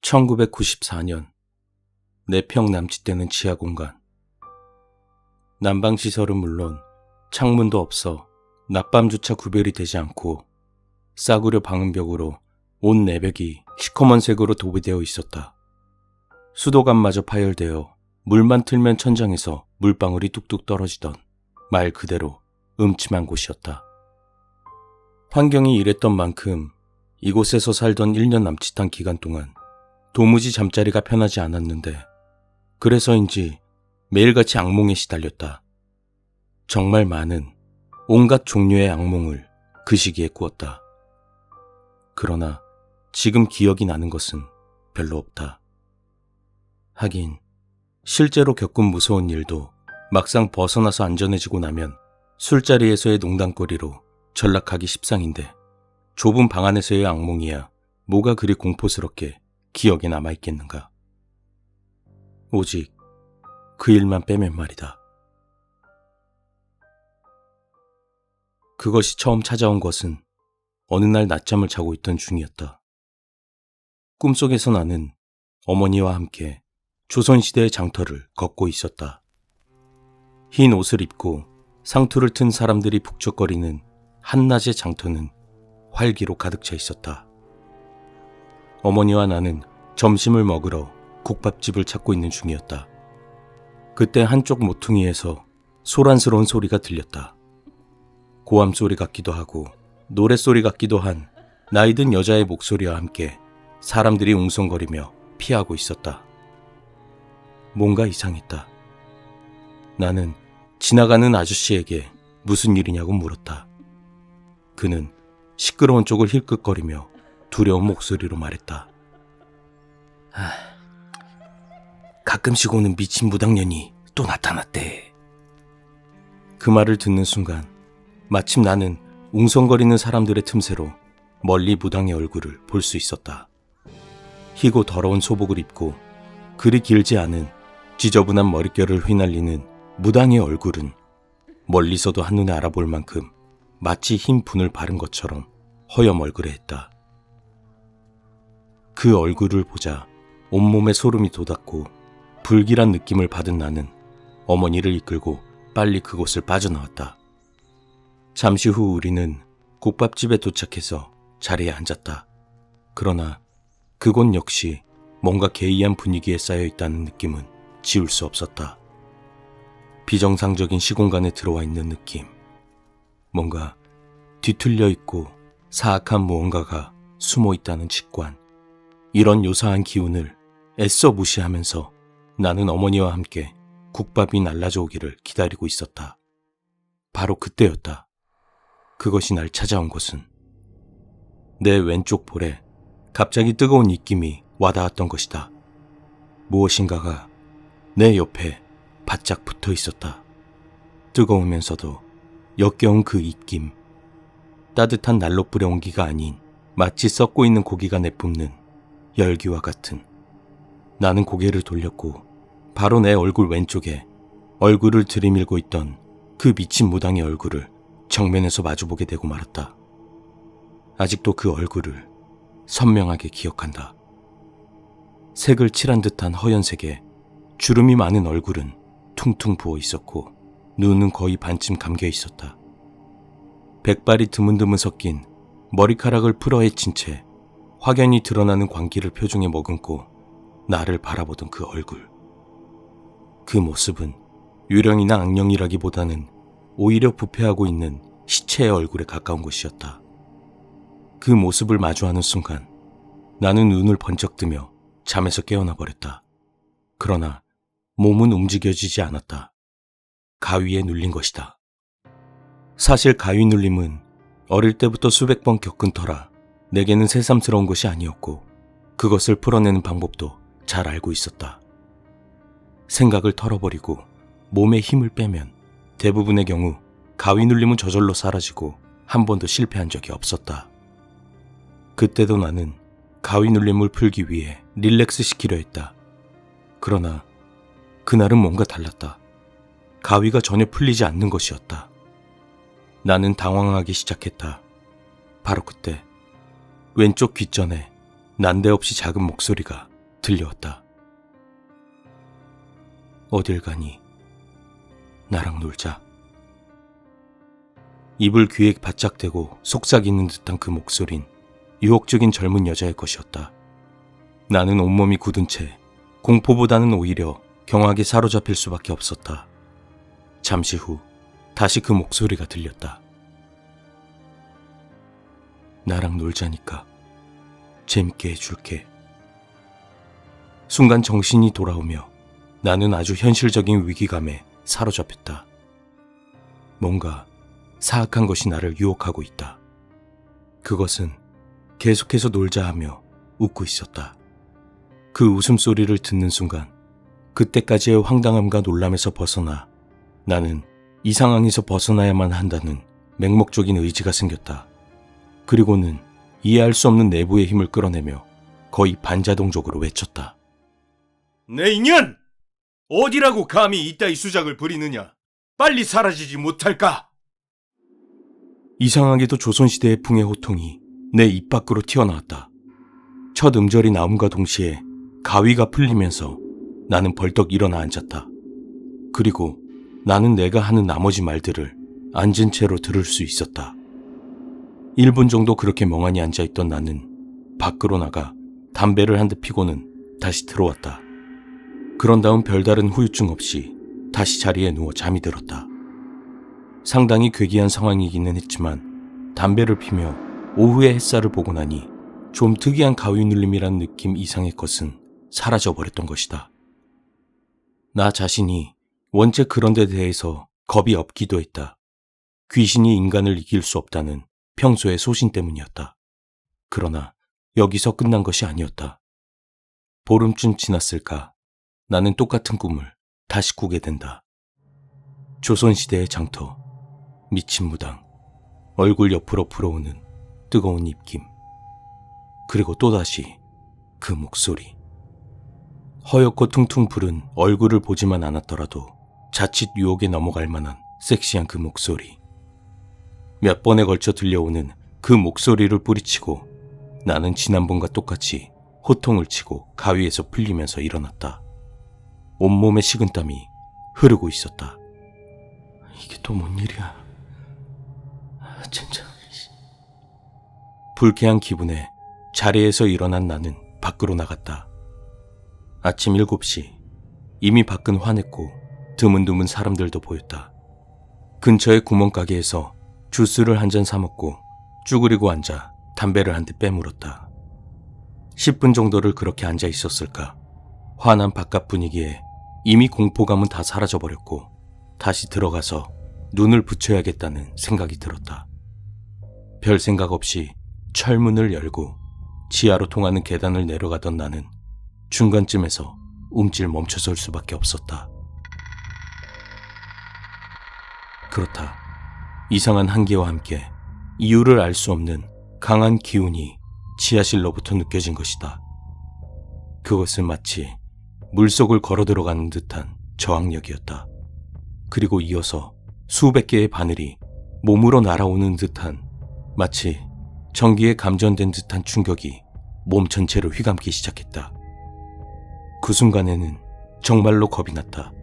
1994년 4평 남짓되는 지하공간. 난방시설은 물론 창문도 없어 낮밤조차 구별이 되지 않고 싸구려 방음벽으로 온 내벽이 시커먼 색으로 도배되어 있었다. 수도관마저 파열되어 물만 틀면 천장에서 물방울이 뚝뚝 떨어지던 말 그대로 음침한 곳이었다. 환경이 이랬던 만큼 이곳에서 살던 1년 남짓한 기간 동안 도무지 잠자리가 편하지 않았는데 그래서인지 매일같이 악몽에 시달렸다. 정말 많은 온갖 종류의 악몽을 그 시기에 꾸었다. 그러나 지금 기억이 나는 것은 별로 없다. 하긴 실제로 겪은 무서운 일도 막상 벗어나서 안전해지고 나면 술자리에서의 농담거리로 전락하기 십상인데 좁은 방 안에서의 악몽이야 뭐가 그리 공포스럽게 기억에 남아있겠는가. 오직 그 일만 빼면 말이다. 그것이 처음 찾아온 것은 어느 날 낮잠을 자고 있던 중이었다. 꿈속에서 나는 어머니와 함께 조선시대의 장터를 걷고 있었다. 흰 옷을 입고 상투를 튼 사람들이 북적거리는 한낮의 장터는 활기로 가득 차 있었다. 어머니와 나는 점심을 먹으러 국밥집을 찾고 있는 중이었다. 그때 한쪽 모퉁이에서 소란스러운 소리가 들렸다. 고함소리 같기도 하고 노랫소리 같기도 한 나이든 여자의 목소리와 함께 사람들이 웅성거리며 피하고 있었다. 뭔가 이상했다. 나는 지나가는 아저씨에게 무슨 일이냐고 물었다. 그는 시끄러운 쪽을 힐끗거리며 두려운 목소리로 말했다. 가끔씩 오는 미친 무당년이 또 나타났대. 그 말을 듣는 순간 마침 나는 웅성거리는 사람들의 틈새로 멀리 무당의 얼굴을 볼 수 있었다. 희고 더러운 소복을 입고 그리 길지 않은 지저분한 머릿결을 휘날리는 무당의 얼굴은 멀리서도 한눈에 알아볼 만큼 마치 흰 분을 바른 것처럼 허여멀그레했다. 그 얼굴을 보자 온몸에 소름이 돋았고 불길한 느낌을 받은 나는 어머니를 이끌고 빨리 그곳을 빠져나왔다. 잠시 후 우리는 국밥집에 도착해서 자리에 앉았다. 그러나 그곳 역시 뭔가 괴이한 분위기에 쌓여있다는 느낌은 지울 수 없었다. 비정상적인 시공간에 들어와 있는 느낌. 뭔가 뒤틀려 있고 사악한 무언가가 숨어 있다는 직관. 이런 요사한 기운을 애써 무시하면서 나는 어머니와 함께 국밥이 날라져 오기를 기다리고 있었다. 바로 그때였다. 그것이 날 찾아온 것은 내 왼쪽 볼에 갑자기 뜨거운 입김이 와닿았던 것이다. 무엇인가가 내 옆에 바짝 붙어 있었다. 뜨거우면서도 역겨운 그 입김. 따뜻한 난로불의 온기가 아닌 마치 썩고 있는 고기가 내뿜는 열기와 같은. 나는 고개를 돌렸고 바로 내 얼굴 왼쪽에 얼굴을 들이밀고 있던 그 미친 무당의 얼굴을 정면에서 마주보게 되고 말았다. 아직도 그 얼굴을 선명하게 기억한다. 색을 칠한 듯한 허연색에 주름이 많은 얼굴은 퉁퉁 부어 있었고 눈은 거의 반쯤 감겨 있었다. 백발이 드문드문 섞인 머리카락을 풀어헤친 채 확연히 드러나는 광기를 표정에 머금고 나를 바라보던 그 얼굴. 그 모습은 유령이나 악령이라기보다는 오히려 부패하고 있는 시체의 얼굴에 가까운 것이었다. 그 모습을 마주하는 순간 나는 눈을 번쩍 뜨며 잠에서 깨어나 버렸다. 그러나 몸은 움직여지지 않았다. 가위에 눌린 것이다. 사실 가위 눌림은 어릴 때부터 수백 번 겪은 터라 내게는 새삼스러운 것이 아니었고 그것을 풀어내는 방법도 잘 알고 있었다. 생각을 털어버리고 몸에 힘을 빼면 대부분의 경우 가위 눌림은 저절로 사라지고 한 번도 실패한 적이 없었다. 그때도 나는 가위 눌림을 풀기 위해 릴렉스 시키려 했다. 그러나 그날은 뭔가 달랐다. 가위가 전혀 풀리지 않는 것이었다. 나는 당황하기 시작했다. 바로 그때 왼쪽 귓전에 난데없이 작은 목소리가 들려왔다. 어딜 가니? 나랑 놀자. 입을 귀에 바짝 대고 속삭이는 듯한 그 목소린 유혹적인 젊은 여자의 것이었다. 나는 온몸이 굳은 채 공포보다는 오히려 경악에 사로잡힐 수밖에 없었다. 잠시 후 다시 그 목소리가 들렸다. 나랑 놀자니까 재밌게 해줄게. 순간 정신이 돌아오며 나는 아주 현실적인 위기감에 사로잡혔다. 뭔가 사악한 것이 나를 유혹하고 있다. 그것은 계속해서 놀자 하며 웃고 있었다. 그 웃음소리를 듣는 순간 그때까지의 황당함과 놀람에서 벗어나 나는 이 상황에서 벗어나야만 한다는 맹목적인 의지가 생겼다. 그리고는 이해할 수 없는 내부의 힘을 끌어내며 거의 반자동적으로 외쳤다. 내 인연! 어디라고 감히 이따위 수작을 부리느냐? 빨리 사라지지 못할까? 이상하게도 조선시대의 풍의 호통이 내 입 밖으로 튀어나왔다. 첫 음절이 나옴과 동시에 가위가 풀리면서 나는 벌떡 일어나 앉았다. 그리고 나는 내가 하는 나머지 말들을 앉은 채로 들을 수 있었다. 1분 정도 그렇게 멍하니 앉아있던 나는 밖으로 나가 담배를 한 대 피고는 다시 들어왔다. 그런 다음 별다른 후유증 없이 다시 자리에 누워 잠이 들었다. 상당히 괴기한 상황이기는 했지만 담배를 피며 오후의 햇살을 보고 나니 좀 특이한 가위 눌림이란 느낌 이상의 것은 사라져버렸던 것이다. 나 자신이 원체 그런 데 대해서 겁이 없기도 했다. 귀신이 인간을 이길 수 없다는 평소의 소신 때문이었다. 그러나 여기서 끝난 것이 아니었다. 보름쯤 지났을까 나는 똑같은 꿈을 다시 꾸게 된다. 조선시대의 장터, 미친 무당, 얼굴 옆으로 불어오는 뜨거운 입김, 그리고 또다시 그 목소리. 허옇고 퉁퉁 부른 얼굴을 보지만 않았더라도 자칫 유혹에 넘어갈 만한 섹시한 그 목소리. 몇 번에 걸쳐 들려오는 그 목소리를 뿌리치고 나는 지난번과 똑같이 호통을 치고 가위에서 풀리면서 일어났다. 온몸에 식은땀이 흐르고 있었다. 이게 또 뭔 일이야? 진짜. 불쾌한 기분에 자리에서 일어난 나는 밖으로 나갔다. 아침 7시. 이미 밖은 환했고 드문드문 사람들도 보였다. 근처의 구멍가게에서 주스를 한 잔 사먹고 쭈그리고 앉아 담배를 한 대 빼물었다. 10분 정도를 그렇게 앉아 있었을까. 환한 바깥 분위기에 이미 공포감은 다 사라져버렸고 다시 들어가서 눈을 붙여야겠다는 생각이 들었다. 별 생각 없이 철문을 열고 지하로 통하는 계단을 내려가던 나는 중간쯤에서 움찔 멈춰설 수밖에 없었다. 그렇다. 이상한 한기와 함께 이유를 알 수 없는 강한 기운이 지하실로부터 느껴진 것이다. 그것은 마치 물속을 걸어 들어가는 듯한 저항력이었다. 그리고 이어서 수백 개의 바늘이 몸으로 날아오는 듯한 마치 전기에 감전된 듯한 충격이 몸 전체를 휘감기 시작했다. 그 순간에는 정말로 겁이 났다.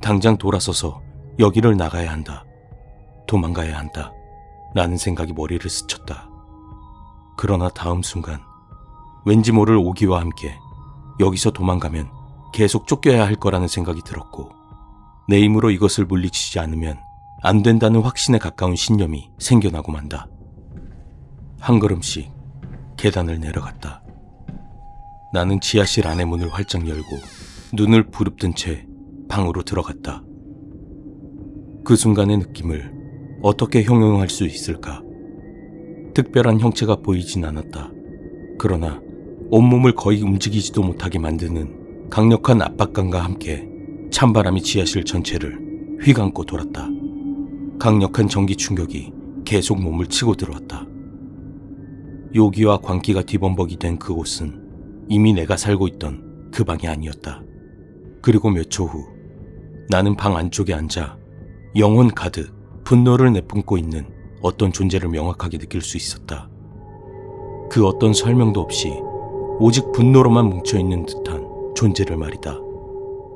당장 돌아서서 여기를 나가야 한다. 도망가야 한다. 라는 생각이 머리를 스쳤다. 그러나 다음 순간 왠지 모를 오기와 함께 여기서 도망가면 계속 쫓겨야 할 거라는 생각이 들었고 내 힘으로 이것을 물리치지 않으면 안 된다는 확신에 가까운 신념이 생겨나고 만다. 한 걸음씩 계단을 내려갔다. 나는 지하실 안의 문을 활짝 열고 눈을 부릅뜬 채 방으로 들어갔다. 그 순간의 느낌을 어떻게 형용할 수 있을까? 특별한 형체가 보이진 않았다. 그러나 온몸을 거의 움직이지도 못하게 만드는 강력한 압박감과 함께 찬바람이 지하실 전체를 휘감고 돌았다. 강력한 전기 충격이 계속 몸을 치고 들어왔다. 요기와 광기가 뒤범벅이 된 그곳은 이미 내가 살고 있던 그 방이 아니었다. 그리고 몇 초 후 나는 방 안쪽에 앉아 영혼 가득 분노를 내뿜고 있는 어떤 존재를 명확하게 느낄 수 있었다. 그 어떤 설명도 없이 오직 분노로만 뭉쳐있는 듯한 존재를 말이다.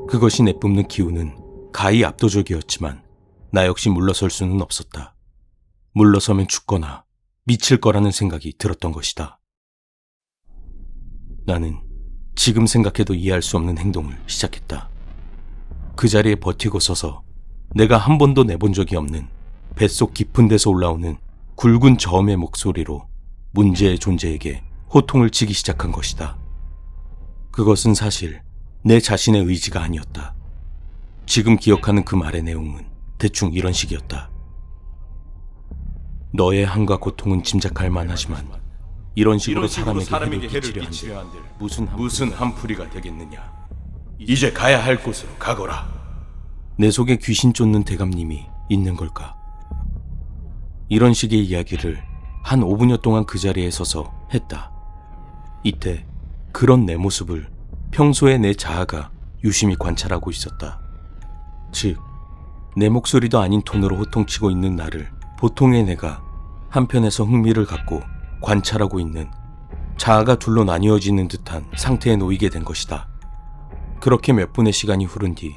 그것이 내뿜는 기운은 가히 압도적이었지만 나 역시 물러설 수는 없었다. 물러서면 죽거나 미칠 거라는 생각이 들었던 것이다. 나는 지금 생각해도 이해할 수 없는 행동을 시작했다. 그 자리에 버티고 서서 내가 한 번도 내본 적이 없는 뱃속 깊은 데서 올라오는 굵은 저음의 목소리로 문제의 존재에게 호통을 치기 시작한 것이다. 그것은 사실 내 자신의 의지가 아니었다. 지금 기억하는 그 말의 내용은 대충 이런 식이었다. 너의 한과 고통은 짐작할 만하지만 이런 식으로 사람에게 해를 끼치려 한들 무슨 한풀이가 되겠느냐. 이제 가야 할 곳으로 가거라. 내 속에 귀신 쫓는 대감님이 있는 걸까? 이런 식의 이야기를 한 5분여 동안 그 자리에 서서 했다. 이때 그런 내 모습을 평소에 내 자아가 유심히 관찰하고 있었다. 즉, 내 목소리도 아닌 톤으로 호통치고 있는 나를 보통의 내가 한편에서 흥미를 갖고 관찰하고 있는 자아가 둘로 나뉘어지는 듯한 상태에 놓이게 된 것이다. 그렇게 몇 분의 시간이 흐른 뒤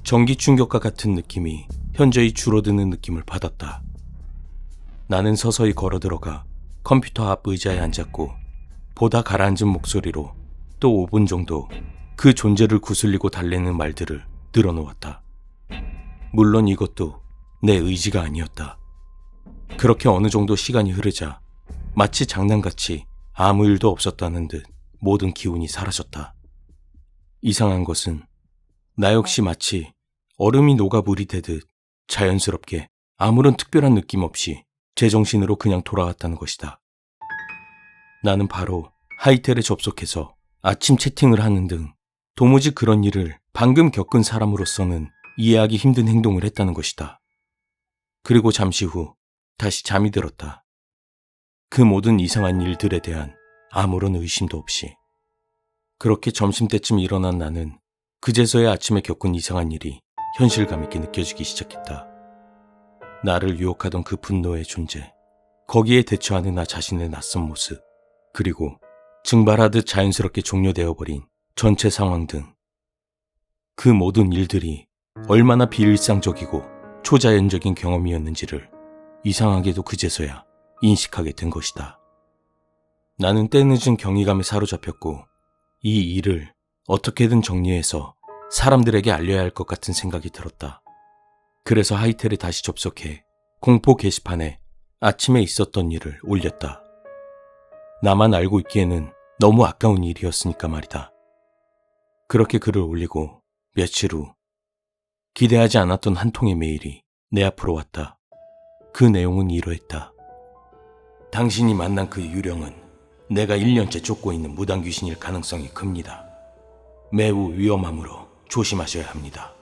전기 충격과 같은 느낌이 현저히 줄어드는 느낌을 받았다. 나는 서서히 걸어 들어가 컴퓨터 앞 의자에 앉았고 보다 가라앉은 목소리로 또 5분 정도 그 존재를 구슬리고 달래는 말들을 늘어놓았다. 물론 이것도 내 의지가 아니었다. 그렇게 어느 정도 시간이 흐르자 마치 장난같이 아무 일도 없었다는 듯 모든 기운이 사라졌다. 이상한 것은 나 역시 마치 얼음이 녹아 물이 되듯 자연스럽게 아무런 특별한 느낌 없이 제정신으로 그냥 돌아왔다는 것이다. 나는 바로 하이텔에 접속해서 아침 채팅을 하는 등 도무지 그런 일을 방금 겪은 사람으로서는 이해하기 힘든 행동을 했다는 것이다. 그리고 잠시 후 다시 잠이 들었다. 그 모든 이상한 일들에 대한 아무런 의심도 없이. 그렇게 점심때쯤 일어난 나는 그제서야 아침에 겪은 이상한 일이 현실감 있게 느껴지기 시작했다. 나를 유혹하던 그 분노의 존재, 거기에 대처하는 나 자신의 낯선 모습, 그리고 증발하듯 자연스럽게 종료되어버린 전체 상황 등 그 모든 일들이 얼마나 비일상적이고 초자연적인 경험이었는지를 이상하게도 그제서야 인식하게 된 것이다. 나는 때늦은 경이감에 사로잡혔고 이 일을 어떻게든 정리해서 사람들에게 알려야 할 것 같은 생각이 들었다. 그래서 하이텔에 다시 접속해 공포 게시판에 아침에 있었던 일을 올렸다. 나만 알고 있기에는 너무 아까운 일이었으니까 말이다. 그렇게 글을 올리고 며칠 후 기대하지 않았던 한 통의 메일이 내 앞으로 왔다. 그 내용은 이러했다. 당신이 만난 그 유령은 내가 1년째 쫓고 있는 무당 귀신일 가능성이 큽니다. 매우 위험하므로 조심하셔야 합니다.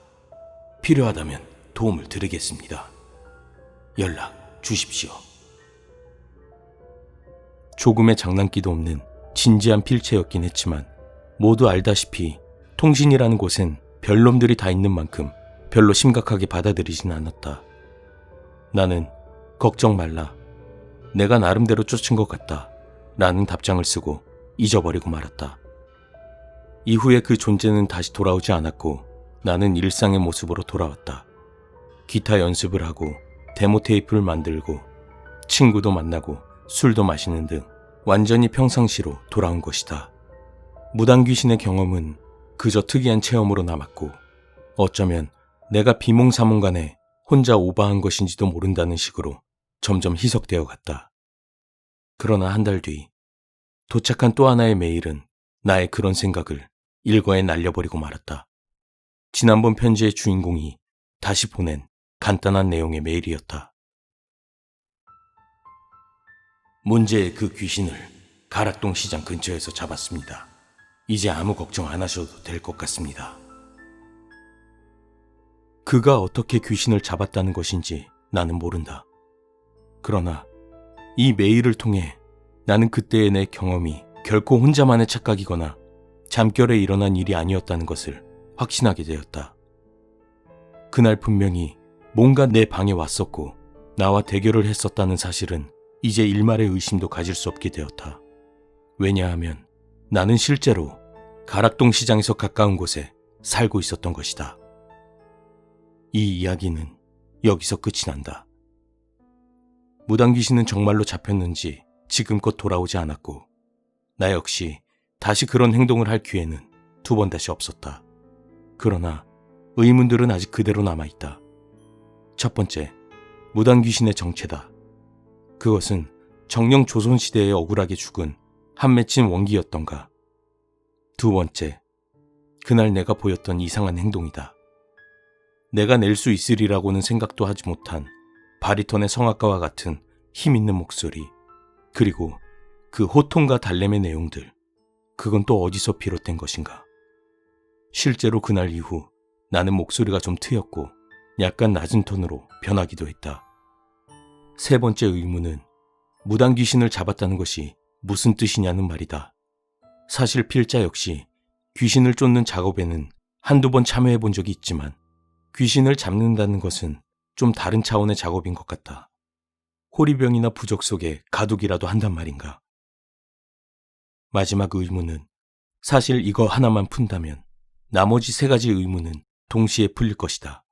필요하다면 도움을 드리겠습니다. 연락 주십시오. 조금의 장난기도 없는 진지한 필체였긴 했지만 모두 알다시피 통신이라는 곳엔 별놈들이 다 있는 만큼 별로 심각하게 받아들이진 않았다. 나는 걱정 말라. 내가 나름대로 쫓은 것 같다. 라는 답장을 쓰고 잊어버리고 말았다. 이후에 그 존재는 다시 돌아오지 않았고 나는 일상의 모습으로 돌아왔다. 기타 연습을 하고 데모 테이프를 만들고 친구도 만나고 술도 마시는 등 완전히 평상시로 돌아온 것이다. 무당 귀신의 경험은 그저 특이한 체험으로 남았고 어쩌면 내가 비몽사몽간에 혼자 오바한 것인지도 모른다는 식으로 점점 희석되어 갔다. 그러나 한 달 뒤 도착한 또 하나의 메일은 나의 그런 생각을 일거에 날려버리고 말았다. 지난번 편지의 주인공이 다시 보낸 간단한 내용의 메일이었다. 문제의 그 귀신을 가락동 시장 근처에서 잡았습니다. 이제 아무 걱정 안 하셔도 될 것 같습니다. 그가 어떻게 귀신을 잡았다는 것인지 나는 모른다. 그러나 이 메일을 통해 나는 그때의 내 경험이 결코 혼자만의 착각이거나 잠결에 일어난 일이 아니었다는 것을 확신하게 되었다. 그날 분명히 뭔가 내 방에 왔었고 나와 대결을 했었다는 사실은 이제 일말의 의심도 가질 수 없게 되었다. 왜냐하면 나는 실제로 가락동 시장에서 가까운 곳에 살고 있었던 것이다. 이 이야기는 여기서 끝이 난다. 무당 귀신은 정말로 잡혔는지 지금껏 돌아오지 않았고 나 역시 다시 그런 행동을 할 기회는 두 번 다시 없었다. 그러나 의문들은 아직 그대로 남아있다. 첫 번째, 무당 귀신의 정체다. 그것은 정령 조선시대에 억울하게 죽은 한 맺힌 원기였던가. 두 번째, 그날 내가 보였던 이상한 행동이다. 내가 낼 수 있으리라고는 생각도 하지 못한 바리톤의 성악가와 같은 힘있는 목소리, 그리고 그 호통과 달램의 내용들, 그건 또 어디서 비롯된 것인가. 실제로 그날 이후 나는 목소리가 좀 트였고 약간 낮은 톤으로 변하기도 했다. 세 번째 의문은 무당 귀신을 잡았다는 것이 무슨 뜻이냐는 말이다. 사실 필자 역시 귀신을 쫓는 작업에는 한두 번 참여해 본 적이 있지만 귀신을 잡는다는 것은 좀 다른 차원의 작업인 것 같다. 호리병이나 부적 속에 가두기라도 한단 말인가. 마지막 의문은 사실 이거 하나만 푼다면 나머지 세 가지 의문은 동시에 풀릴 것이다.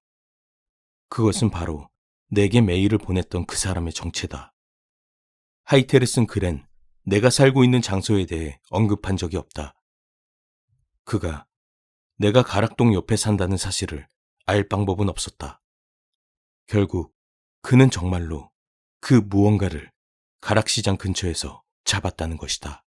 그것은 바로 내게 메일을 보냈던 그 사람의 정체다. 하이텔에 쓴 글엔 내가 살고 있는 장소에 대해 언급한 적이 없다. 그가 내가 가락동 옆에 산다는 사실을 알 방법은 없었다. 결국 그는 정말로 그 무언가를 가락시장 근처에서 잡았다는 것이다.